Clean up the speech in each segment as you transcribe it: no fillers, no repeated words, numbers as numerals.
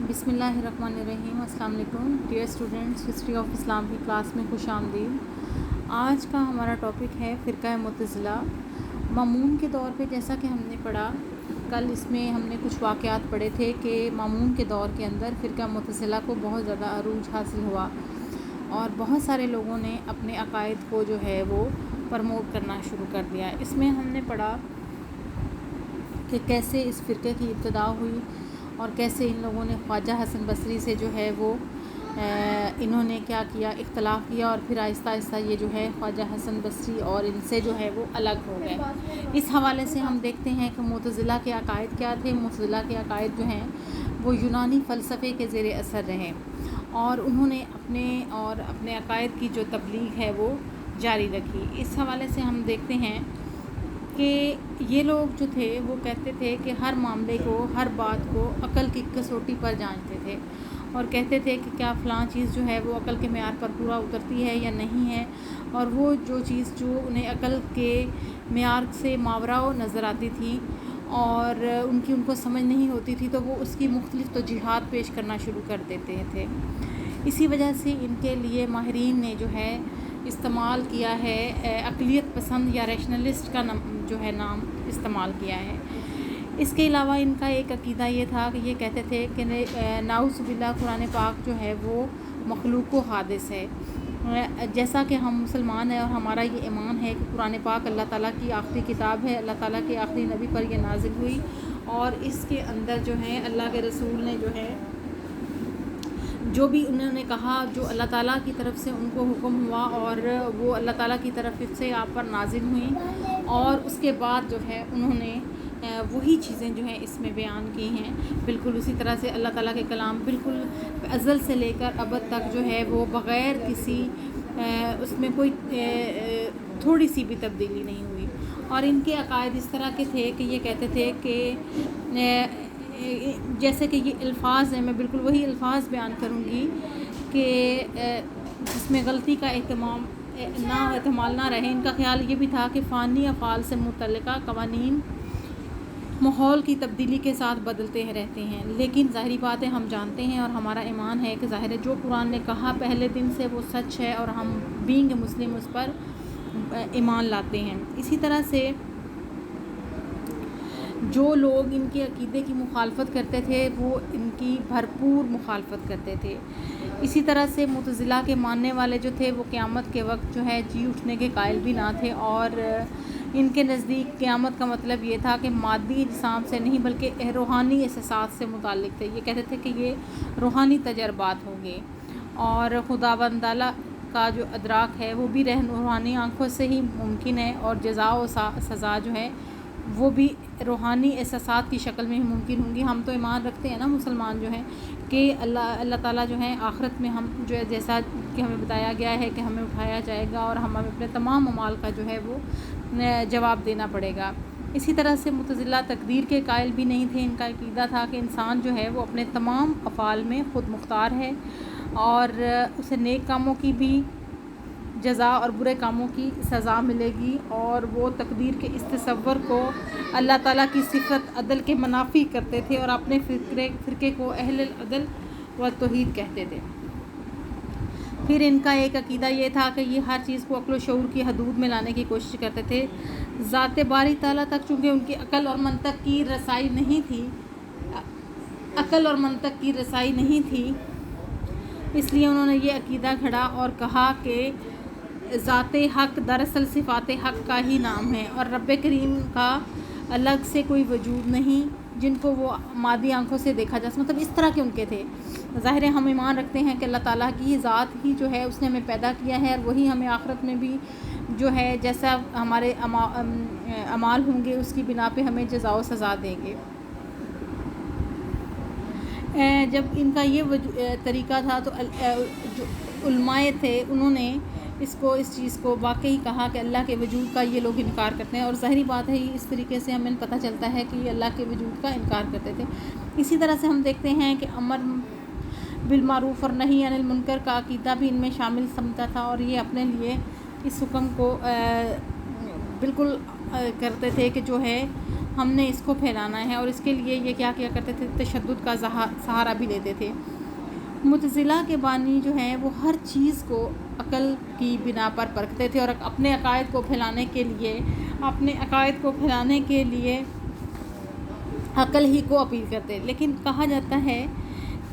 بسم اللہ الرحمن الرحیم۔ السلام علیکم ڈیئر اسٹوڈنٹس، ہسٹری آف اسلام کی کلاس میں خوش آمدید۔ آج کا ہمارا ٹاپک ہے فرقہ معتزلہ۔ مامون کے دور پہ جیسا کہ ہم نے پڑھا کل، اس میں ہم نے کچھ واقعات پڑھے تھے کہ مامون کے دور کے اندر فرقہ معتزلہ کو بہت زیادہ عروج حاصل ہوا اور بہت سارے لوگوں نے اپنے عقائد کو جو ہے وہ پرموٹ کرنا شروع کر دیا۔ اس میں ہم نے پڑھا کہ کیسے اس فرقے کی ابتدا ہوئی اور کیسے ان لوگوں نے خواجہ حسن بصری سے جو ہے وہ انہوں نے کیا کیا، اختلاف کیا، اور پھر آہستہ آہستہ یہ جو ہے خواجہ حسن بصری اور ان سے جو ہے وہ الگ ہو گئے۔ اس حوالے سے ہم دیکھتے ہیں کہ معتزلہ کے عقائد کیا تھے۔ معتزلہ کے عقائد جو ہیں وہ یونانی فلسفے کے زیر اثر رہے اور انہوں نے اپنے عقائد کی جو تبلیغ ہے وہ جاری رکھی۔ اس حوالے سے ہم دیکھتے ہیں کہ یہ لوگ جو تھے وہ کہتے تھے کہ ہر معاملے کو، ہر بات کو عقل کی کسوٹی پر جانچتے تھے اور کہتے تھے کہ کیا فلاں چیز جو ہے وہ عقل کے معیار پر پورا اترتی ہے یا نہیں ہے، اور وہ جو چیز جو انہیں عقل کے معیار سے ماورا نظر آتی تھی اور ان کو سمجھ نہیں ہوتی تھی تو وہ اس کی مختلف توجیحات پیش کرنا شروع کر دیتے تھے۔ اسی وجہ سے ان کے لیے ماہرین نے جو ہے استعمال کیا ہے عقلیت پسند یا ریشنلسٹ کا جو ہے نام استعمال کیا ہے۔ اس کے علاوہ ان کا ایک عقیدہ یہ تھا کہ یہ کہتے تھے کہ نعوذ باللہ قرآن پاک جو ہے وہ مخلوق و حادث ہے، جیسا کہ ہم مسلمان ہیں اور ہمارا یہ ایمان ہے کہ قرآن پاک اللہ تعالیٰ کی آخری کتاب ہے، اللہ تعالیٰ کے آخری نبی پر یہ نازل ہوئی اور اس کے اندر جو ہے اللہ کے رسول نے جو ہے جو بھی انہوں نے کہا، جو اللہ تعالیٰ کی طرف سے ان کو حکم ہوا اور وہ اللہ تعالیٰ کی طرف سے آپ پر نازل ہوئیں، اور اس کے بعد جو ہے انہوں نے وہی چیزیں جو ہیں اس میں بیان کی ہیں۔ بالکل اسی طرح سے اللہ تعالیٰ کے کلام بالکل ازل سے لے کر ابد تک جو ہے وہ بغیر کسی اس میں کوئی تھوڑی سی بھی تبدیلی نہیں ہوئی۔ اور ان کے عقائد اس طرح کے تھے کہ یہ کہتے تھے کہ جیسے کہ یہ الفاظ ہیں، میں بالکل وہی الفاظ بیان کروں گی کہ جس میں غلطی کا احتمال نہ رہے۔ ان کا خیال یہ بھی تھا کہ فانی افعال سے متعلقہ قوانین ماحول کی تبدیلی کے ساتھ بدلتے رہتے ہیں، لیکن ظاہری بات ہے ہم جانتے ہیں اور ہمارا ایمان ہے کہ ظاہر ہے جو قرآن نے کہا پہلے دن سے وہ سچ ہے اور ہم بینگ مسلم اس پر ایمان لاتے ہیں۔ اسی طرح سے جو لوگ ان کے عقیدے کی مخالفت کرتے تھے وہ ان کی بھرپور مخالفت کرتے تھے۔ اسی طرح سے معتزلہ کے ماننے والے جو تھے وہ قیامت کے وقت جو ہے جی اٹھنے کے قائل بھی نہ تھے، اور ان کے نزدیک قیامت کا مطلب یہ تھا کہ مادی اجسام سے نہیں بلکہ روحانی احساسات سے متعلق تھے۔ یہ کہتے تھے کہ یہ روحانی تجربات ہوں گے اور خداوند تعالیٰ کا جو ادراک ہے وہ بھی روحانی آنکھوں سے ہی ممکن ہے، اور جزا و سزا جو ہے وہ بھی روحانی احساسات کی شکل میں ہی ممکن ہوں گی۔ ہم تو ایمان رکھتے ہیں نا مسلمان جو ہیں کہ اللہ تعالیٰ جو ہے آخرت میں ہم جو ہے جیسا کہ ہمیں بتایا گیا ہے کہ ہمیں اٹھایا جائے گا اور ہمیں اپنے تمام اعمال کا جو ہے وہ جواب دینا پڑے گا۔ اسی طرح سے معتزلہ تقدیر کے قائل بھی نہیں تھے۔ ان کا عقیدہ تھا کہ انسان جو ہے وہ اپنے تمام افعال میں خود مختار ہے اور اسے نیک کاموں کی بھی جزا اور برے کاموں کی سزا ملے گی، اور وہ تقدیر کے اس تصور کو اللہ تعالیٰ کی صفت عدل کے منافی کرتے تھے اور اپنے فرقے کو اہل العدل و توحید کہتے تھے۔ پھر ان کا ایک عقیدہ یہ تھا کہ یہ ہر چیز کو عقل و شعور کی حدود میں لانے کی کوشش کرتے تھے۔ ذات باری تعالیٰ تک چونکہ ان کی عقل اور منطق کی رسائی نہیں تھی، اس لیے انہوں نے یہ عقیدہ گھڑا اور کہا کہ ذات حق دراصل صفات حق کا ہی نام ہے اور رب کریم کا الگ سے کوئی وجود نہیں جن کو وہ مادی آنکھوں سے دیکھا جا سکتا۔ مطلب اس طرح کے ان کے تھے۔ ظاہر ہے ہم ایمان رکھتے ہیں کہ اللہ تعالیٰ کی ذات ہی جو ہے اس نے ہمیں پیدا کیا ہے اور وہی ہمیں آخرت میں بھی جو ہے جیسا ہمارے اعمال ہوں گے اس کی بنا پہ ہمیں جزا و سزا دیں گے۔ جب ان کا یہ طریقہ تھا تو جو علماء تھے انہوں نے اس چیز کو واقعی کہا کہ اللہ کے وجود کا یہ لوگ انکار کرتے ہیں، اور ظاہری بات ہے اس طریقے سے ہمیں پتہ چلتا ہے کہ یہ اللہ کے وجود کا انکار کرتے تھے۔ اسی طرح سے ہم دیکھتے ہیں کہ امر بالمعروف اور نہی عن المنکر کا عقیدہ بھی ان میں شامل سمجھتا تھا، اور یہ اپنے لیے اس حکم کو بالکل کرتے تھے کہ جو ہے ہم نے اس کو پھیلانا ہے، اور اس کے لیے یہ کیا کرتے تھے، تشدد کا سہارا بھی لیتے تھے۔ معتزلہ کے بانی جو ہیں وہ ہر چیز کو عقل کی بنا پر پرکھتے تھے، اور اپنے عقائد کو پھیلانے کے لیے عقل ہی کو اپیل کرتے۔ لیکن کہا جاتا ہے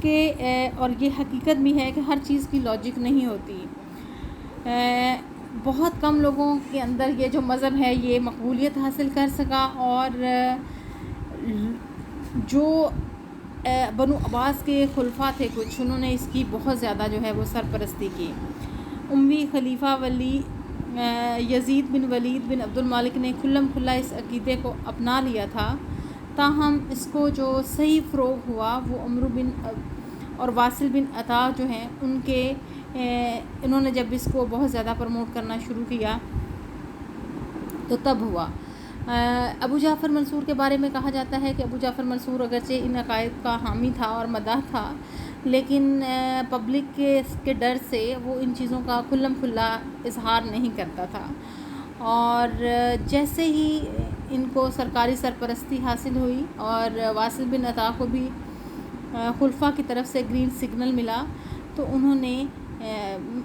کہ اور یہ حقیقت بھی ہے کہ ہر چیز کی لاجک نہیں ہوتی۔ بہت کم لوگوں کے اندر یہ جو مذہب ہے یہ مقبولیت حاصل کر سکا، اور جو بنو عباس کے خلفاء تھے کچھ، انہوں نے اس کی بہت زیادہ جو ہے وہ سرپرستی کی۔ اموی خلیفہ ولی یزید بن ولید بن عبد المالک نے کھلم کھلا اس عقیدے کو اپنا لیا تھا، تاہم اس کو جو صحیح فروغ ہوا وہ عمرو بن اور واصل بن عطا جو ہیں انہوں نے جب اس کو بہت زیادہ پروموٹ کرنا شروع کیا تو تب ہوا۔ ابو جعفر منصور کے بارے میں کہا جاتا ہے کہ ابو جعفر منصور اگرچہ ان عقائد کا حامی تھا اور مداح تھا، لیکن پبلک کے ڈر سے وہ ان چیزوں کا کھلم کھلا اظہار نہیں کرتا تھا، اور جیسے ہی ان کو سرکاری سرپرستی حاصل ہوئی اور واصل بن عطا کو بھی خلفاء کی طرف سے گرین سگنل ملا، تو انہوں نے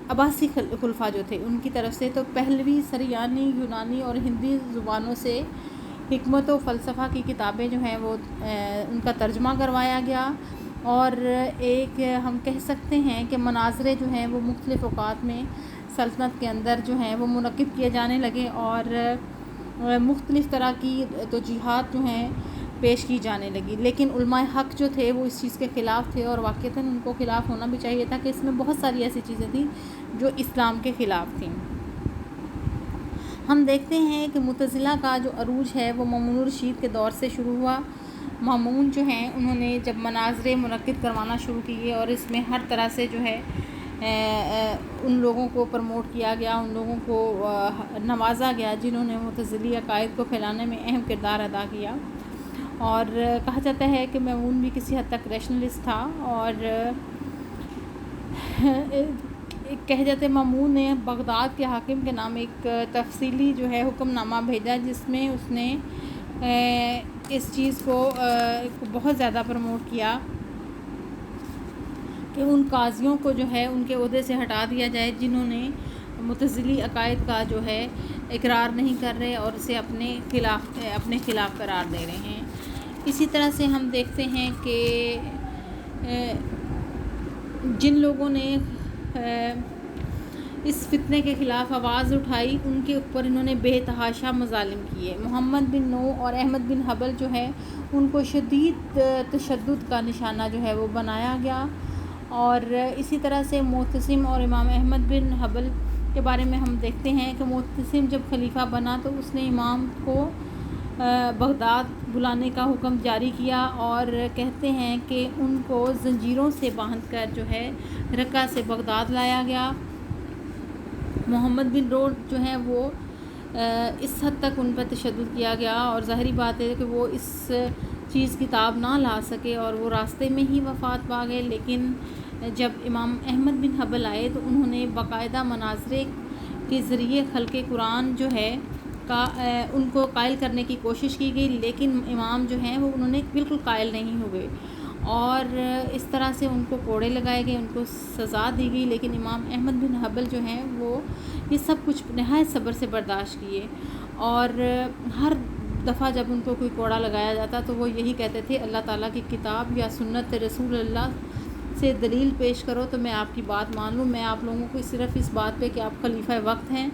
عباسی خلفاء جو تھے ان کی طرف سے تو پہلوی، سریانی، یونانی اور ہندی زبانوں سے حکمت و فلسفہ کی کتابیں جو ہیں وہ ان کا ترجمہ کروایا گیا، اور ایک ہم کہہ سکتے ہیں کہ مناظرے جو ہیں وہ مختلف اوقات میں سلطنت کے اندر جو ہیں وہ منعقد کیے جانے لگے، اور مختلف طرح کی توجیہات جو ہیں پیش کی جانے لگی۔ لیکن علماء حق جو تھے وہ اس چیز کے خلاف تھے، اور واقعتاً ان کو خلاف ہونا بھی چاہیے تھا کہ اس میں بہت ساری ایسی چیزیں تھیں جو اسلام کے خلاف تھیں۔ ہم دیکھتے ہیں کہ معتزلہ کا جو عروج ہے وہ مامون الرشید کے دور سے شروع ہوا۔ مامون جو ہیں انہوں نے جب مناظرے منعقد کروانا شروع کیے، اور اس میں ہر طرح سے جو ہے ان لوگوں کو پروموٹ کیا گیا، ان لوگوں کو نوازا گیا جنہوں نے معتزلی عقائد کو پھیلانے میں اہم کردار ادا کیا، اور کہا جاتا ہے کہ مامون بھی کسی حد تک ریشنلسٹ تھا، اور کہہ جاتے مامون نے بغداد کے حاکم کے نام ایک تفصیلی جو ہے حکم نامہ بھیجا، جس میں اس نے اس چیز کو بہت زیادہ پروموٹ کیا کہ ان قاضیوں کو جو ہے ان کے عہدے سے ہٹا دیا جائے جنہوں نے معتزلی عقائد کا جو ہے اقرار نہیں کر رہے اور اسے اپنے خلاف قرار دے رہے ہیں۔ اسی طرح سے ہم دیکھتے ہیں کہ جن لوگوں نے اس فتنے کے خلاف آواز اٹھائی ان کے اوپر انہوں نے بے تحاشا مظالم کیے۔ محمد بن نو اور احمد بن حنبل جو ہے ان کو شدید تشدد کا نشانہ جو ہے وہ بنایا گیا، اور اسی طرح سے معتصم اور امام احمد بن حنبل کے بارے میں ہم دیکھتے ہیں کہ معتصم جب خلیفہ بنا تو اس نے امام کو بغداد بلانے کا حکم جاری کیا، اور کہتے ہیں کہ ان کو زنجیروں سے باندھ کر جو ہے رقہ سے بغداد لایا گیا۔ محمد بن روڈ جو ہیں وہ اس حد تک ان پر تشدد کیا گیا، اور ظاہری بات ہے کہ وہ اس چیز کی تاب نہ لا سکے اور وہ راستے میں ہی وفات پا گئے۔ لیکن جب امام احمد بن حنبل آئے تو انہوں نے باقاعدہ مناظرے کے ذریعے خلق قرآن جو ہے ان کو قائل کرنے کی کوشش کی گئی، لیکن امام جو ہیں وہ انہوں نے بالکل قائل نہیں ہوئے، اور اس طرح سے ان کو کوڑے لگائے گئے، ان کو سزا دی گئی۔ لیکن امام احمد بن حنبل جو ہیں وہ یہ سب کچھ نہایت صبر سے برداشت کیے، اور ہر دفعہ جب ان کو کوئی کوڑا لگایا جاتا تو وہ یہی کہتے تھے اللہ تعالیٰ کی کتاب یا سنت رسول اللہ سے دلیل پیش کرو تو میں آپ کی بات مان لوں۔ میں آپ لوگوں کو صرف اس بات پہ کہ آپ خلیفہ وقت ہیں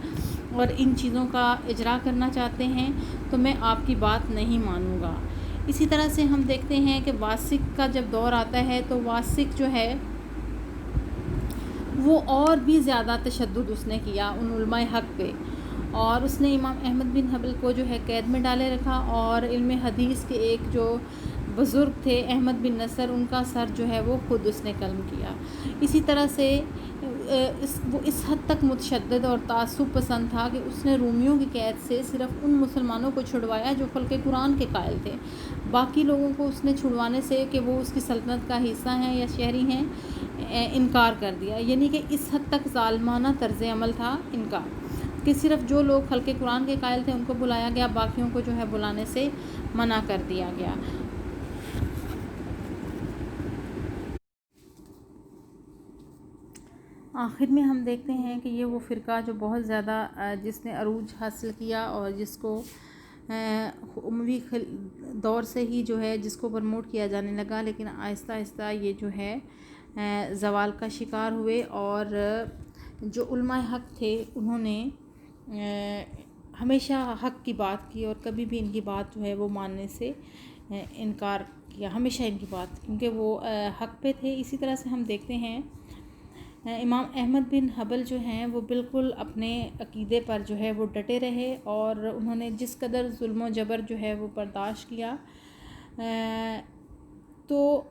اور ان چیزوں کا اجرا کرنا چاہتے ہیں تو میں آپ کی بات نہیں مانوں گا۔ اسی طرح سے ہم دیکھتے ہیں کہ واسق کا جب دور آتا ہے تو واسق جو ہے وہ اور بھی زیادہ تشدد اس نے کیا ان علماء حق پہ، اور اس نے امام احمد بن حنبل کو جو ہے قید میں ڈالے رکھا، اور علم حدیث کے ایک جو بزرگ تھے احمد بن نصر ان کا سر جو ہے وہ خود اس نے قلم کیا۔ اسی طرح سے وہ اس حد تک متشدد اور تعصب پسند تھا کہ اس نے رومیوں کی قید سے صرف ان مسلمانوں کو چھڑوایا جو خلق قرآن کے قائل تھے، باقی لوگوں کو اس نے چھڑوانے سے کہ وہ اس کی سلطنت کا حصہ ہیں یا شہری ہیں انکار کر دیا، یعنی کہ اس حد تک ظالمانہ طرز عمل تھا ان کا۔ کہ صرف جو لوگ خلق قرآن کے قائل تھے ان کو بلایا گیا، باقیوں کو جو ہے بلانے سے منع کر دیا گیا۔ آخر میں ہم دیکھتے ہیں کہ یہ وہ فرقہ جو بہت زیادہ جس نے عروج حاصل کیا اور جس کو اموی دور سے ہی جو ہے جس کو پرموٹ کیا جانے لگا، لیکن آہستہ آہستہ یہ جو ہے زوال کا شکار ہوئے، اور جو علماء حق تھے انہوں نے ہمیشہ حق کی بات کی اور کبھی بھی ان کی بات جو ہے وہ ماننے سے انکار کیا، ہمیشہ ان کی بات، کیونکہ وہ حق پہ تھے۔ اسی طرح سے ہم دیکھتے ہیں امام احمد بن حنبل جو ہیں وہ بالکل اپنے عقیدے پر جو ہے وہ ڈٹے رہے، اور انہوں نے جس قدر ظلم و جبر جو ہے وہ برداشت کیا۔ تو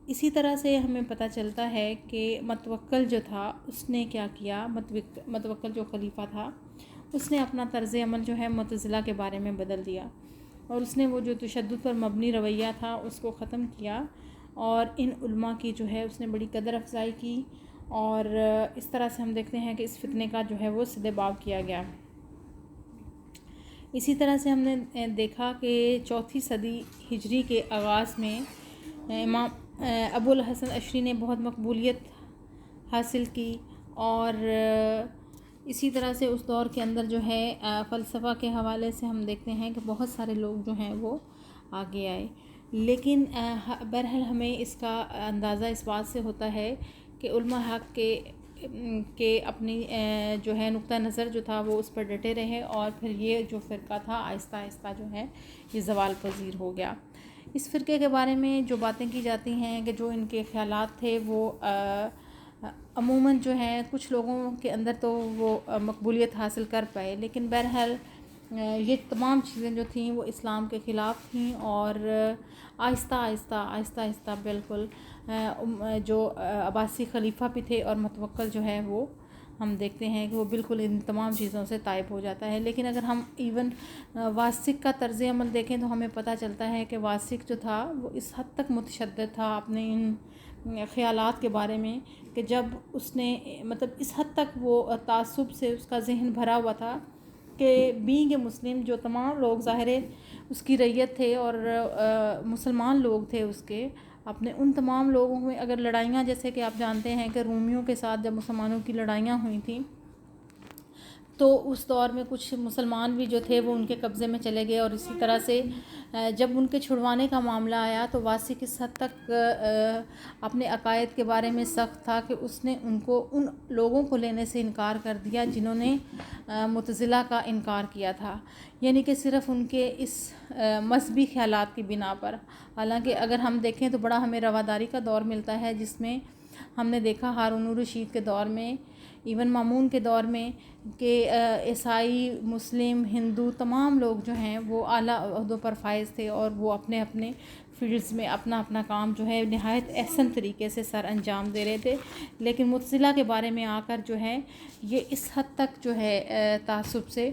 اسی طرح سے ہمیں پتہ چلتا ہے کہ متوکل جو تھا اس نے کیا کیا، متوکل جو خلیفہ تھا اس نے اپنا طرز عمل جو ہے معتزلہ کے بارے میں بدل دیا، اور اس نے وہ جو تشدد پر مبنی رویہ تھا اس کو ختم کیا، اور ان علماء کی جو ہے اس نے بڑی قدر افزائی کی، اور اس طرح سے ہم دیکھتے ہیں کہ اس فتنے کا جو ہے وہ سد باب کیا گیا۔ اسی طرح سے ہم نے دیکھا کہ 4 صدی ہجری کے آغاز میں امام ابو الحسن اشعری نے بہت مقبولیت حاصل کی، اور اسی طرح سے اس دور کے اندر جو ہے فلسفہ کے حوالے سے ہم دیکھتے ہیں کہ بہت سارے لوگ جو ہیں وہ آگے آئے، لیکن بہرحال ہمیں اس کا اندازہ اس بات سے ہوتا ہے کہ علماء حق کے اپنی جو ہے نقطہ نظر جو تھا وہ اس پر ڈٹے رہے، اور پھر یہ جو فرقہ تھا آہستہ آہستہ جو ہے یہ زوال پذیر ہو گیا۔ اس فرقے کے بارے میں جو باتیں کی جاتی ہیں کہ جو ان کے خیالات تھے وہ عموماً جو ہے کچھ لوگوں کے اندر تو وہ مقبولیت حاصل کر پائے، لیکن بہرحال یہ تمام چیزیں جو تھیں وہ اسلام کے خلاف تھیں، اور آہستہ آہستہ بالکل جو عباسی خلیفہ بھی تھے اور متوکل جو ہے وہ ہم دیکھتے ہیں کہ وہ بالکل ان تمام چیزوں سے طائب ہو جاتا ہے۔ لیکن اگر ہم ایون واسق کا طرز عمل دیکھیں تو ہمیں پتہ چلتا ہے کہ واسق جو تھا وہ اس حد تک متشدد تھا اپنے ان خیالات کے بارے میں کہ جب اس نے مطلب اس حد تک وہ تعصب سے اس کا ذہن بھرا ہوا تھا کہ بینگ اے مسلم جو تمام لوگ ظاہر اس کی رعیت تھے اور مسلمان لوگ تھے اس کے، اپنے ان تمام لوگوں میں اگر لڑائیاں، جیسے کہ آپ جانتے ہیں کہ رومیوں کے ساتھ جب مسلمانوں کی لڑائیاں ہوئی تھیں تو اس دور میں کچھ مسلمان بھی جو تھے وہ ان کے قبضے میں چلے گئے، اور اسی طرح سے جب ان کے چھڑوانے کا معاملہ آیا تو واسق اس حد تک اپنے عقائد کے بارے میں سخت تھا کہ اس نے ان لوگوں کو لینے سے انکار کر دیا جنہوں نے معتزلہ کا انکار کیا تھا، یعنی کہ صرف ان کے اس مذہبی خیالات کی بنا پر۔ حالانکہ اگر ہم دیکھیں تو بڑا ہمیں رواداری کا دور ملتا ہے جس میں ہم نے دیکھا ہارون الرشید کے دور میں، ایون مامون کے دور میں، کہ عیسائی، مسلم، ہندو تمام لوگ جو ہیں وہ اعلیٰ عہدوں پر فائز تھے، اور وہ اپنے اپنے فیلڈز میں اپنا اپنا کام جو ہے نہایت احسن طریقے سے سر انجام دے رہے تھے، لیکن معتزلہ کے بارے میں آ کر جو ہے یہ اس حد تک جو ہے تعصب سے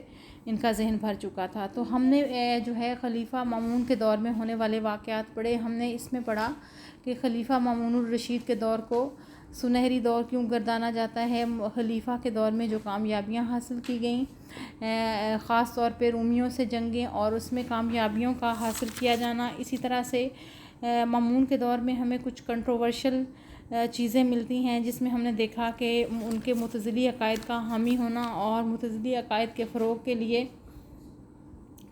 ان کا ذہن بھر چکا تھا۔ تو ہم نے جو ہے خلیفہ مامون کے دور میں ہونے والے واقعات پڑھے، ہم نے اس میں پڑھا کہ خلیفہ مامون الرشید کے دور کو سنہری دور کیوں گردانا جاتا ہے، خلیفہ کے دور میں جو کامیابیاں حاصل کی گئیں، خاص طور پہ رومیوں سے جنگیں اور اس میں کامیابیوں کا حاصل کیا جانا۔ اسی طرح سے مامون کے دور میں ہمیں کچھ کنٹروورشل چیزیں ملتی ہیں جس میں ہم نے دیکھا کہ ان کے معتزلی عقائد کا حامی ہونا اور معتزلی عقائد کے فروغ کے لیے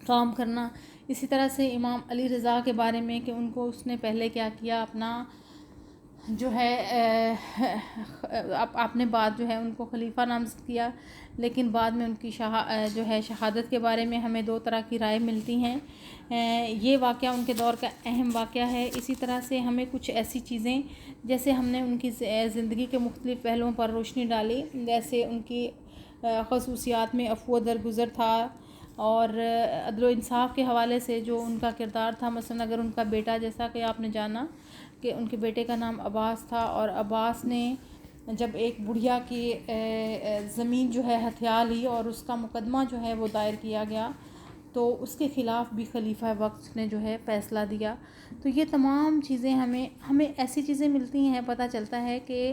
کام کرنا۔ اسی طرح سے امام علی رضا کے بارے میں کہ ان کو اس نے پہلے کیا کیا، اپنا جو ہے آپ نے بعد جو ہے ان کو خلیفہ نامزد کیا، لیکن بعد میں ان کی جو ہے شہادت کے بارے میں ہمیں 2 طرح کی رائے ملتی ہیں۔ یہ واقعہ ان کے دور کا اہم واقعہ ہے۔ اسی طرح سے ہمیں کچھ ایسی چیزیں جیسے ہم نے ان کی زندگی کے مختلف پہلوؤں پر روشنی ڈالی، جیسے ان کی خصوصیات میں عفو و درگزر تھا، اور عدل و انصاف کے حوالے سے جو ان کا کردار تھا، مثلا اگر ان کا بیٹا، جیسا کہ آپ نے جانا کہ ان کے بیٹے کا نام عباس تھا، اور عباس نے جب ایک بڑھیا کی زمین جو ہے ہتھیا لی اور اس کا مقدمہ جو ہے وہ دائر کیا گیا تو اس کے خلاف بھی خلیفہ وقت نے جو ہے فیصلہ دیا۔ تو یہ تمام چیزیں ہمیں ایسی چیزیں ملتی ہیں، پتہ چلتا ہے کہ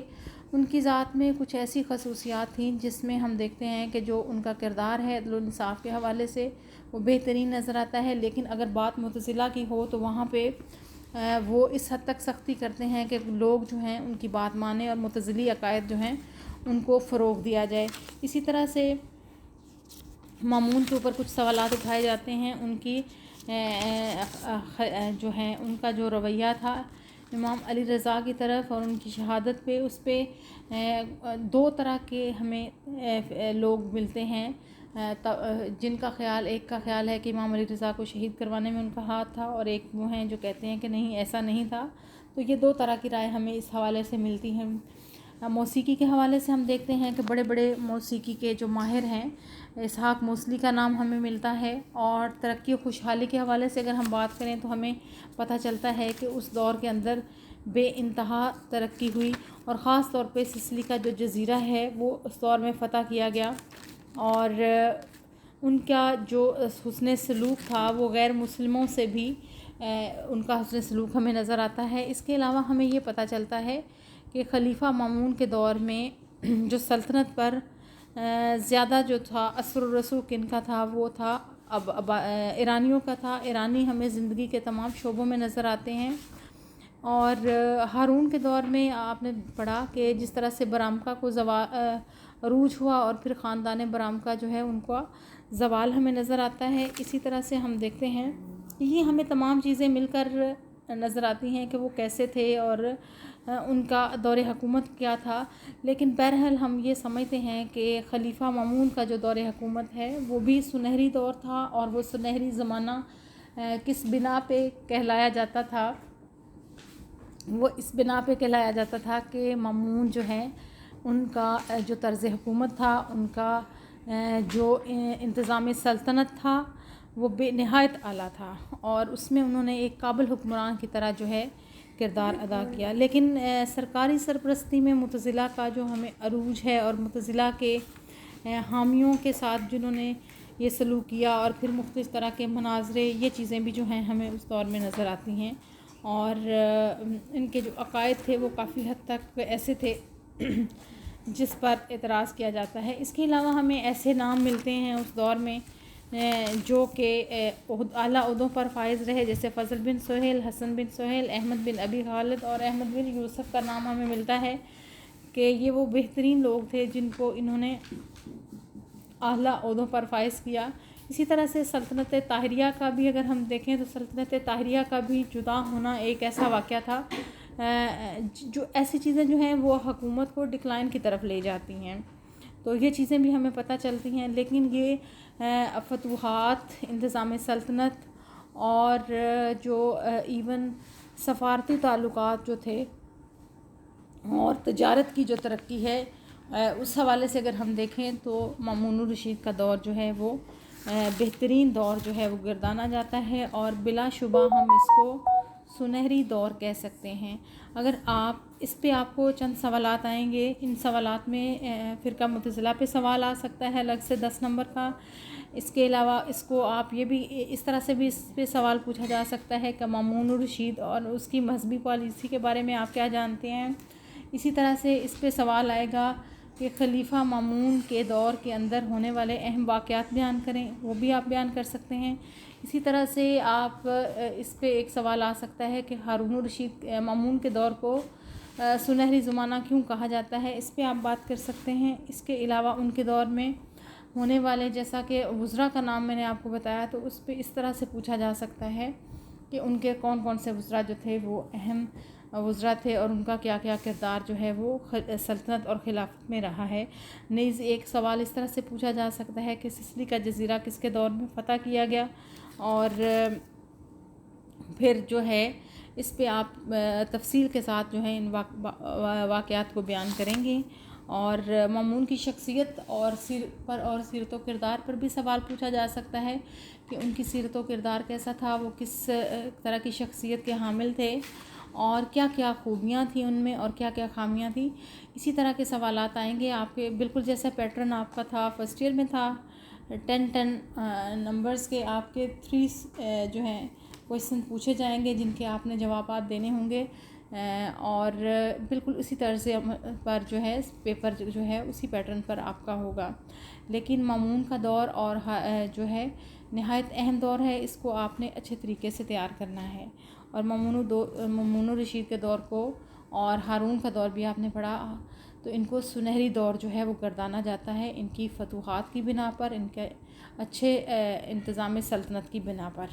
ان کی ذات میں کچھ ایسی خصوصیات تھیں جس میں ہم دیکھتے ہیں کہ جو ان کا کردار ہے عدل و انصاف کے حوالے سے وہ بہترین نظر آتا ہے. لیکن اگر بات معتزلہ کی ہو تو وہاں پہ وہ اس حد تک سختی کرتے ہیں کہ لوگ جو ہیں ان کی بات مانیں اور معتزلی عقائد جو ہیں ان کو فروغ دیا جائے. اسی طرح سے مامون کے اوپر کچھ سوالات اٹھائے جاتے ہیں. ان کی جو ہیں ان کا جو رویہ تھا امام علی رضا کی طرف اور ان کی شہادت پہ، اس پہ دو طرح کے ہمیں لوگ ملتے ہیں جن کا خیال، ایک کا خیال ہے کہ امام علی رضا کو شہید کروانے میں ان کا ہاتھ تھا، اور ایک وہ ہیں جو کہتے ہیں کہ نہیں ایسا نہیں تھا. تو یہ دو طرح کی رائے ہمیں اس حوالے سے ملتی ہیں. موسیقی کے حوالے سے ہم دیکھتے ہیں کہ بڑے بڑے موسیقی کے جو ماہر ہیں، اسحاق موصلی کا نام ہمیں ملتا ہے. اور ترقی و خوشحالی کے حوالے سے اگر ہم بات کریں تو ہمیں پتہ چلتا ہے کہ اس دور کے اندر بے انتہا ترقی ہوئی، اور خاص طور پہ سسلی کا جو جزیرہ ہے وہ اس دور میں فتح کیا گیا، اور ان کا جو حسن سلوک تھا وہ غیر مسلموں سے بھی ان کا حسن سلوک ہمیں نظر آتا ہے. اس کے علاوہ ہمیں یہ پتہ چلتا ہے کہ خلیفہ مامون کے دور میں جو سلطنت پر زیادہ جو تھا اثر و رسوخ کن کا تھا وہ تھا اب ایرانیوں کا تھا. ایرانی ہمیں زندگی کے تمام شعبوں میں نظر آتے ہیں. اور ہارون کے دور میں آپ نے پڑھا کہ جس طرح سے برامکا کو عروج ہوا، اور پھر خاندان برامکا جو ہے ان کا زوال ہمیں نظر آتا ہے. اسی طرح سے ہم دیکھتے ہیں یہ ہمیں تمام چیزیں مل کر نظر آتی ہیں کہ وہ کیسے تھے اور ان کا دور حکومت کیا تھا. لیکن بہرحال ہم یہ سمجھتے ہیں کہ خلیفہ مامون کا جو دور حکومت ہے وہ بھی سنہری دور تھا، اور وہ سنہری زمانہ کس بنا پہ کہلایا جاتا تھا؟ وہ اس بنا پہ کہلایا جاتا تھا کہ مامون جو ہے ان کا جو طرز حکومت تھا، ان کا جو انتظام سلطنت تھا وہ بے نہایت اعلیٰ تھا، اور اس میں انہوں نے ایک قابل حکمران کی طرح جو ہے کردار ادا کیا. لیکن سرکاری سرپرستی میں معتزلہ کا جو ہمیں عروج ہے، اور معتزلہ کے حامیوں کے ساتھ جنہوں نے یہ سلوک کیا، اور پھر مختلف طرح کے مناظرے، یہ چیزیں بھی جو ہیں ہمیں اس دور میں نظر آتی ہیں. اور ان کے جو عقائد تھے وہ کافی حد تک ایسے تھے جس پر اعتراض کیا جاتا ہے. اس کے علاوہ ہمیں ایسے نام ملتے ہیں اس دور میں جو کہ اعلیٰ عہدوں پر فائز رہے، جیسے فضل بن سہیل، حسن بن سہیل، احمد بن ابی خالد اور احمد بن یوسف کا نام ہمیں ملتا ہے کہ یہ وہ بہترین لوگ تھے جن کو انہوں نے اعلیٰ عہدوں پر فائز کیا. اسی طرح سے سلطنت طاہریہ کا بھی اگر ہم دیکھیں تو سلطنت طاہریہ کا بھی جدا ہونا ایک ایسا واقعہ تھا جو ایسی چیزیں جو ہیں وہ حکومت کو ڈکلائن کی طرف لے جاتی ہیں. تو یہ چیزیں بھی ہمیں پتہ چلتی ہیں. لیکن یہ فتوحات، انتظام سلطنت اور جو ایون سفارتی تعلقات جو تھے اور تجارت کی جو ترقی ہے، اس حوالے سے اگر ہم دیکھیں تو مامون الرشید کا دور جو ہے وہ بہترین دور جو ہے وہ گردانا جاتا ہے، اور بلا شبہ ہم اس کو سنہری دور کہہ سکتے ہیں. اگر آپ اس پہ آپ کو چند سوالات آئیں گے، ان سوالات میں فرقہ معتزلہ پہ سوال آ سکتا ہے الگ سے 10 نمبر کا. اس کے علاوہ اس کو آپ یہ بھی اس طرح سے بھی اس پہ سوال پوچھا جا سکتا ہے کہ مامون الرشید اور اس کی مذہبی پالیسی کے بارے میں آپ کیا جانتے ہیں. اسی طرح سے اس پہ سوال آئے گا کہ خلیفہ مامون کے دور کے اندر ہونے والے اہم واقعات بیان کریں، وہ بھی آپ بیان کر سکتے ہیں. اسی طرح سے آپ اس پہ ایک سوال آ سکتا ہے کہ ہارون الرشید مامون کے دور کو سنہری زمانہ کیوں کہا جاتا ہے، اس پہ آپ بات کر سکتے ہیں. اس کے علاوہ ان کے دور میں ہونے والے، جیسا کہ وزراء کا نام میں نے آپ کو بتایا، تو اس پہ اس طرح سے پوچھا جا سکتا ہے کہ ان کے کون کون سے وزراء جو تھے وہ اہم وزراء تھے، اور ان کا کیا کیا کردار جو ہے وہ سلطنت اور خلافت میں رہا ہے. نیز ایک سوال اس طرح سے پوچھا جا سکتا ہے کہ سسلی کا جزیرہ کس کے دور میں فتح کیا گیا، اور پھر جو ہے اس پہ آپ تفصیل کے ساتھ جو ہے ان واقعات کو بیان کریں گے. اور مامون کی شخصیت اور سیرت و کردار پر بھی سوال پوچھا جا سکتا ہے کہ ان کی سیرت و کردار کیسا تھا، وہ کس طرح کی شخصیت کے حامل تھے، اور کیا کیا خوبیاں تھیں ان میں اور کیا کیا خامیاں تھیں. اسی طرح کے سوالات آئیں گے آپ کے، بالکل جیسا پیٹرن آپ کا تھا فرسٹ ایئر میں تھا. 10 نمبرز کے آپ کے 3 جو ہیں کویشچن پوچھے جائیں گے جن کے آپ نے جوابات دینے ہوں گے. اور بالکل اسی طرز پر جو ہے پیپر جو ہے اسی پیٹرن پر آپ کا ہوگا. لیکن مامون کا دور اور جو ہے نہایت اہم دور ہے، اس کو آپ نے اچھے طریقے سے تیار کرنا ہے. اور مامون الرشید کے دور کو اور ہارون کا دور بھی آپ نے پڑھا، تو ان کو سنہری دور جو ہے وہ گردانا جاتا ہے ان کی فتوحات کی بنا پر، ان کے اچھے انتظام سلطنت کی بنا پر.